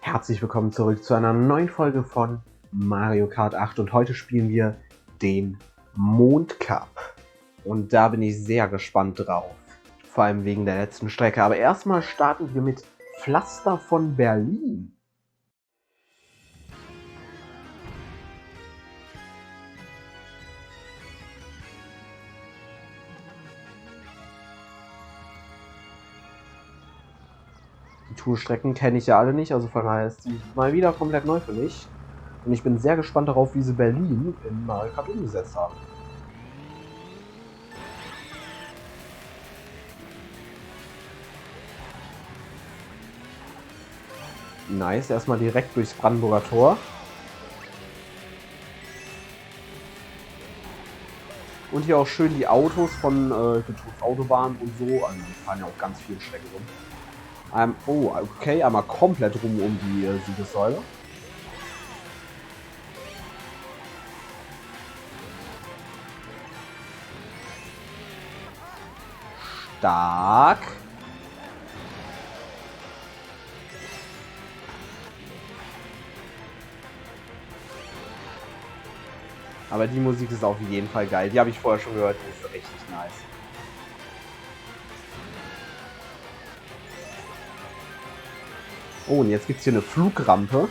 Herzlich willkommen zurück zu einer neuen Folge von Mario Kart 8 und heute spielen wir den Mondcup. Und da bin ich sehr gespannt drauf, vor allem wegen der letzten Strecke. Aber erstmal starten wir mit Pflaster von Berlin. Die Tourstrecken kenne ich ja alle nicht, also von daher ist die mal wieder komplett neu für mich. Und ich bin sehr gespannt darauf, wie sie Berlin in Mario Kart umgesetzt haben. Nice, erstmal direkt durchs Brandenburger Tor. Und hier auch schön die Autos von Autobahn und so. Also die fahren ja auch ganz viele Strecken rum. Oh, okay, einmal komplett rum um die Siegessäule. Stark. Aber die Musik ist auf jeden Fall geil. Die habe ich vorher schon gehört. Die ist richtig nice. Oh, und jetzt gibt es hier eine Flugrampe.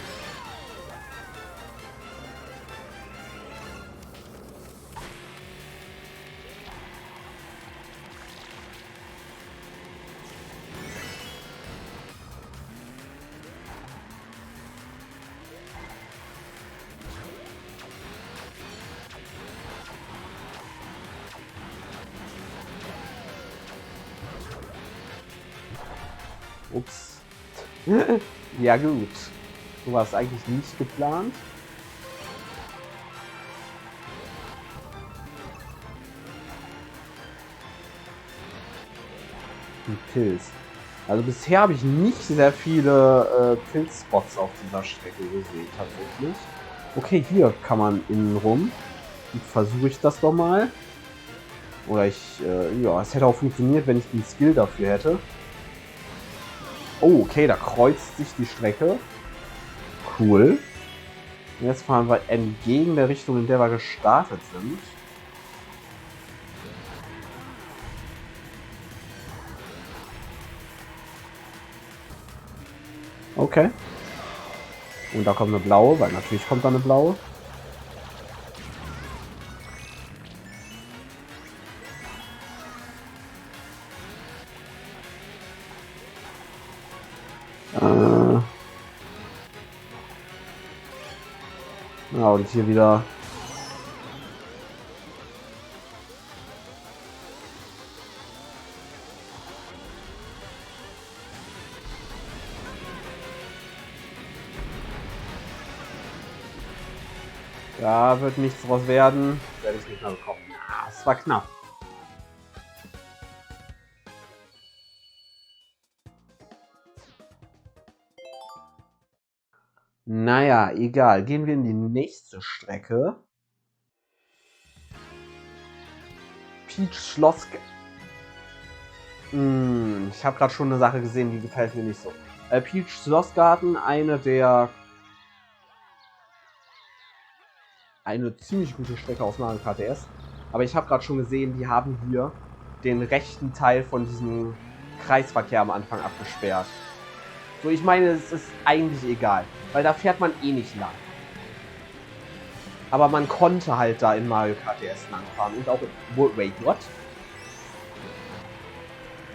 Ups. Ja gut. So war es eigentlich nicht geplant. Ein Pilz. Also bisher habe ich nicht sehr viele Pilzspots auf dieser Strecke gesehen, tatsächlich. Okay, hier kann man innen rum. Versuche ich das doch mal. Oder ja, es hätte auch funktioniert, wenn ich den Skill dafür hätte. Oh, okay, da kreuzt sich die Strecke. Cool. Und jetzt fahren wir entgegen der Richtung, in der wir gestartet sind. Okay. Und da kommt eine blaue, weil natürlich kommt da eine blaue. Ja, und hier wieder. Da wird nichts draus werden. Werde ich nicht mehr bekommen. Ah, es war knapp. Naja, egal. Gehen wir in die nächste Strecke. Peach Schloss. Ich habe gerade schon eine Sache gesehen, die gefällt mir nicht so. Peach Schlossgarten, eine ziemlich gute Strecke aus Mario Kart DS. Aber ich habe gerade schon gesehen, die haben hier den rechten Teil von diesem Kreisverkehr am Anfang abgesperrt. So, ich meine, es ist eigentlich egal, weil da fährt man eh nicht lang. Aber man konnte halt da in Mario Kart DS langfahren und auch in... Wait, what?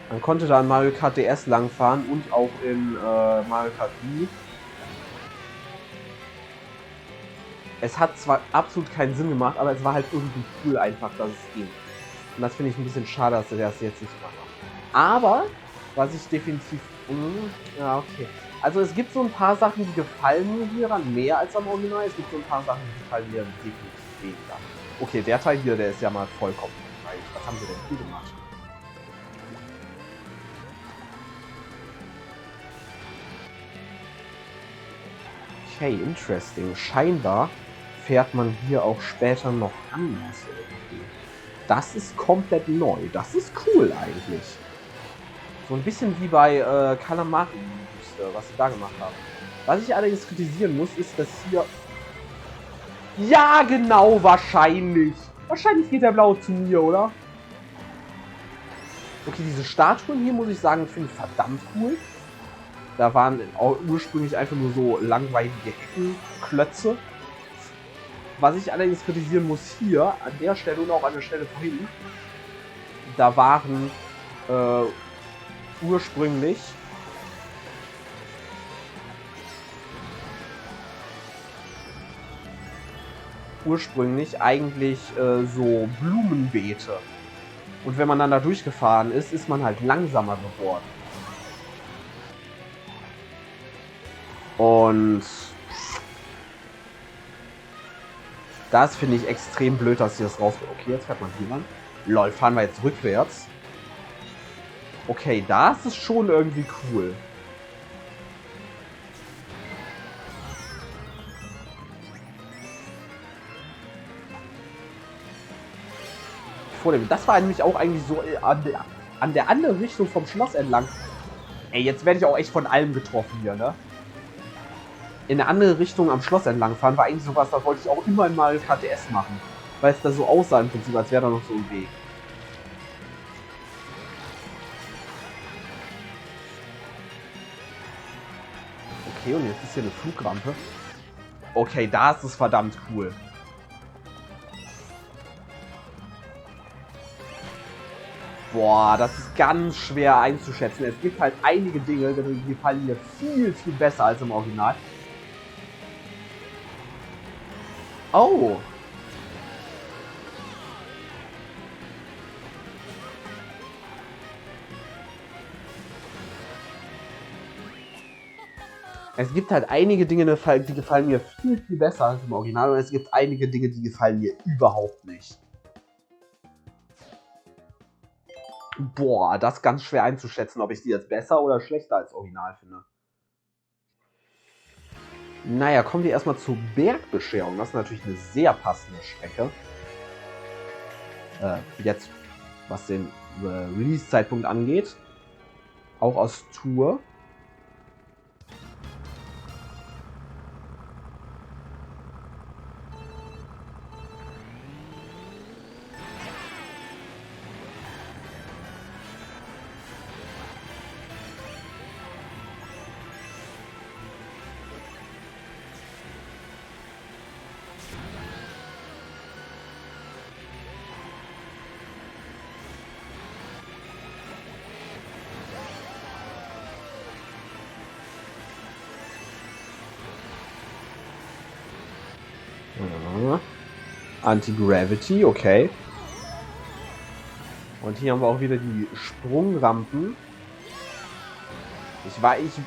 Man konnte da in Mario Kart DS langfahren und auch in Mario Kart Wii. Es hat zwar absolut keinen Sinn gemacht, aber es war halt irgendwie cool einfach, dass es ging. Und das finde ich ein bisschen schade, dass er das jetzt nicht macht. Aber, was ich definitiv... ja, okay. Also es gibt so ein paar Sachen, die gefallen mir hieran mehr als am Original. Es gibt so ein paar Sachen, die gefallen mir definitiv weniger. Okay, der Teil hier, der ist ja mal vollkommen frei. Was haben sie denn hier gemacht? Okay, interesting. Scheinbar fährt man hier auch später noch anders irgendwie. Das ist komplett neu. Das ist cool eigentlich. So ein bisschen wie bei Kalamari-Wüste, was sie da gemacht haben. Was ich allerdings kritisieren muss, ist, dass hier... Ja, genau, wahrscheinlich. Wahrscheinlich geht der Blaue zu mir, oder? Okay, diese Statuen hier, muss ich sagen, finde ich verdammt cool. Da waren auch ursprünglich einfach nur so langweilige Heckenklötze. Was ich allerdings kritisieren muss hier, an der Stelle und auch an der Stelle vorhin, da waren ursprünglich eigentlich so Blumenbeete. Und wenn man dann da durchgefahren ist, ist man halt langsamer geworden. Und das finde ich extrem blöd, dass sie das rausgeht. Okay, jetzt fährt man hier lang. Lol, fahren wir jetzt rückwärts. Okay, das ist schon irgendwie cool. Das war nämlich auch eigentlich so an der anderen Richtung vom Schloss entlang. Ey, jetzt werde ich auch echt von allem getroffen hier, ne? In eine andere Richtung am Schloss entlang fahren war eigentlich sowas, da wollte ich auch immer mal KTS machen. Weil es da so aussah im Prinzip, als wäre da noch so ein Weg. Okay, und jetzt ist hier eine Flugrampe. Okay, da ist es verdammt cool. Boah, das ist ganz schwer einzuschätzen. Es gibt halt einige Dinge, die gefallen mir viel, viel besser als im Original. Oh! Es gibt halt einige Dinge, die gefallen mir viel, viel besser als im Original. Und es gibt einige Dinge, die gefallen mir überhaupt nicht. Boah, das ist ganz schwer einzuschätzen, ob ich die jetzt besser oder schlechter als Original finde. Naja, kommen wir erstmal zur Bergbescherung. Das ist natürlich eine sehr passende Strecke. Jetzt, was den Release-Zeitpunkt angeht. Auch aus Tour. Anti-Gravity, okay. Und hier haben wir auch wieder die Sprungrampen.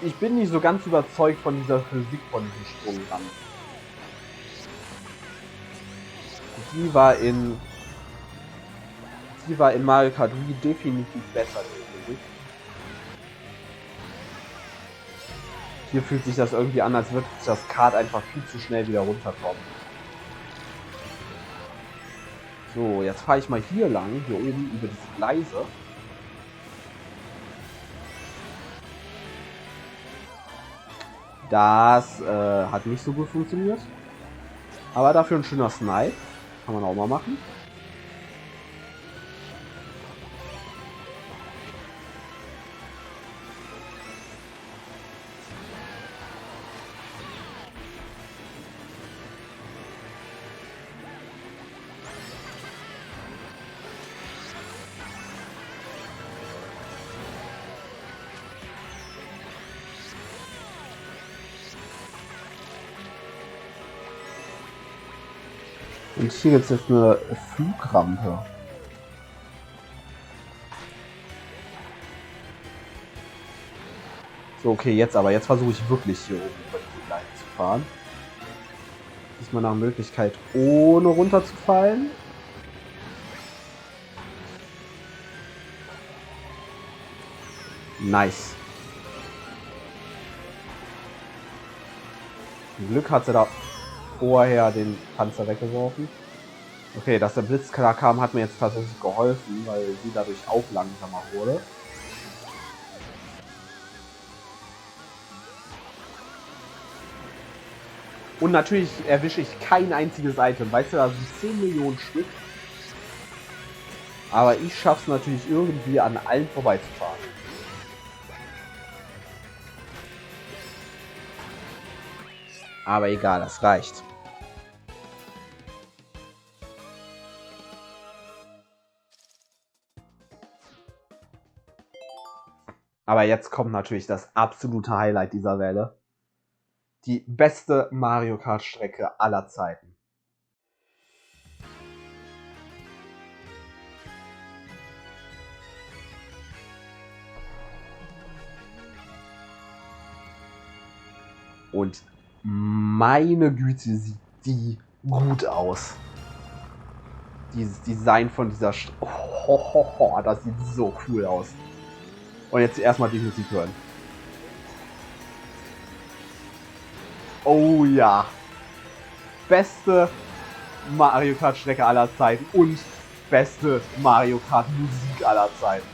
Ich bin nicht so ganz überzeugt von dieser Physik von diesen Sprungrampen. Die war in Mario Kart Wii definitiv besser, die Physik. Hier fühlt sich das irgendwie an, als würde das Kart einfach viel zu schnell wieder runterkommen. So, jetzt fahre ich mal hier lang, hier oben über diese Gleise. Das hat nicht so gut funktioniert. Aber dafür ein schöner Snipe. Kann man auch mal machen. Und hier gibt es jetzt eine Flugrampe. So, okay, jetzt versuche ich wirklich hier oben über diese Gleise zu fahren. Diesmal nach Möglichkeit ohne runterzufallen. Nice. Zum Glück hat sie da vorher den Panzer weggeworfen. Okay, dass der Blitz kam, hat mir jetzt tatsächlich geholfen, weil sie dadurch auch langsamer wurde. Und natürlich erwische ich kein einziges Item. Weißt du, da sind 10 Millionen Stück. Aber ich schaff's natürlich irgendwie an allen vorbeizufahren. Aber egal, das reicht. Aber jetzt kommt natürlich das absolute Highlight dieser Welle. Die beste Mario Kart Strecke aller Zeiten. Und meine Güte, sieht die gut aus. Dieses Design von dieser das sieht so cool aus. Und jetzt erstmal die Musik hören. Oh ja. Beste Mario Kart Strecke aller Zeiten und beste Mario Kart Musik aller Zeiten.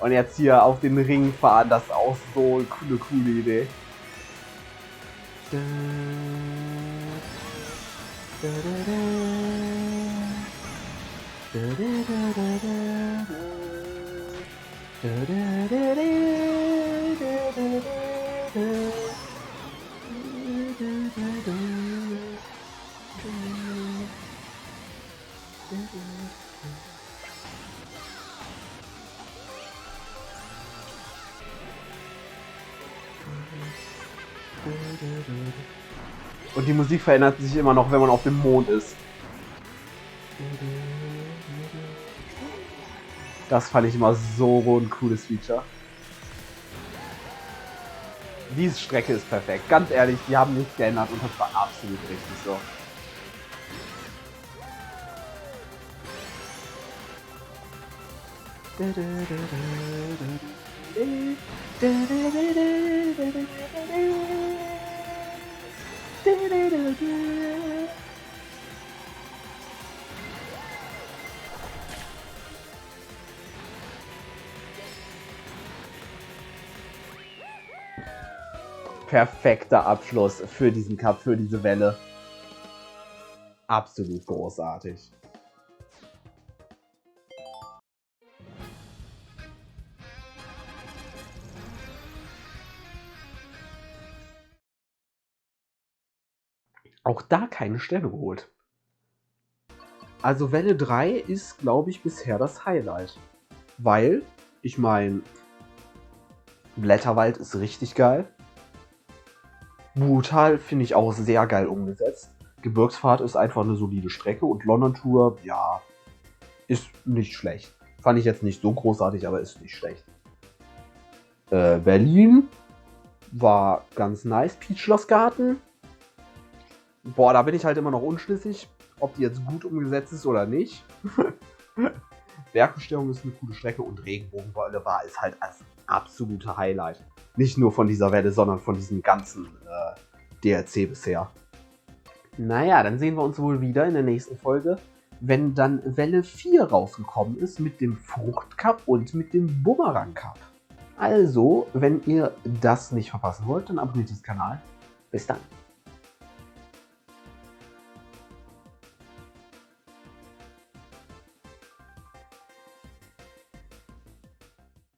Und jetzt hier auf den Ring fahren, das ist auch so eine coole Idee. Und die Musik verändert sich immer noch, wenn man auf dem Mond ist. Das fand ich immer so ein cooles Feature. Diese Strecke ist perfekt. Ganz ehrlich, die haben nichts geändert und das war absolut richtig so. Perfekter Abschluss für diesen Cup, für diese Welle. Absolut großartig. Auch da keine Sterne geholt. Also Welle 3 ist, glaube ich, bisher das Highlight. Weil, ich meine, Blätterwald ist richtig geil. Brutal finde ich auch sehr geil umgesetzt. Gebirgsfahrt ist einfach eine solide Strecke und London Tour, ja, ist nicht schlecht. Fand ich jetzt nicht so großartig, aber ist nicht schlecht. Berlin war ganz nice. Peach Schlossgarten. Boah, da bin ich halt immer noch unschlüssig, ob die jetzt gut umgesetzt ist oder nicht. Bergbesteigung ist eine coole Strecke und Regenbogenwelle war ist halt als absolute Highlight. Nicht nur von dieser Welle, sondern von diesem ganzen DLC bisher. Naja, dann sehen wir uns wohl wieder in der nächsten Folge, wenn dann Welle 4 rausgekommen ist mit dem Fruchtcup und mit dem Bumerang Cup. Also, wenn ihr das nicht verpassen wollt, dann abonniert den Kanal. Bis dann.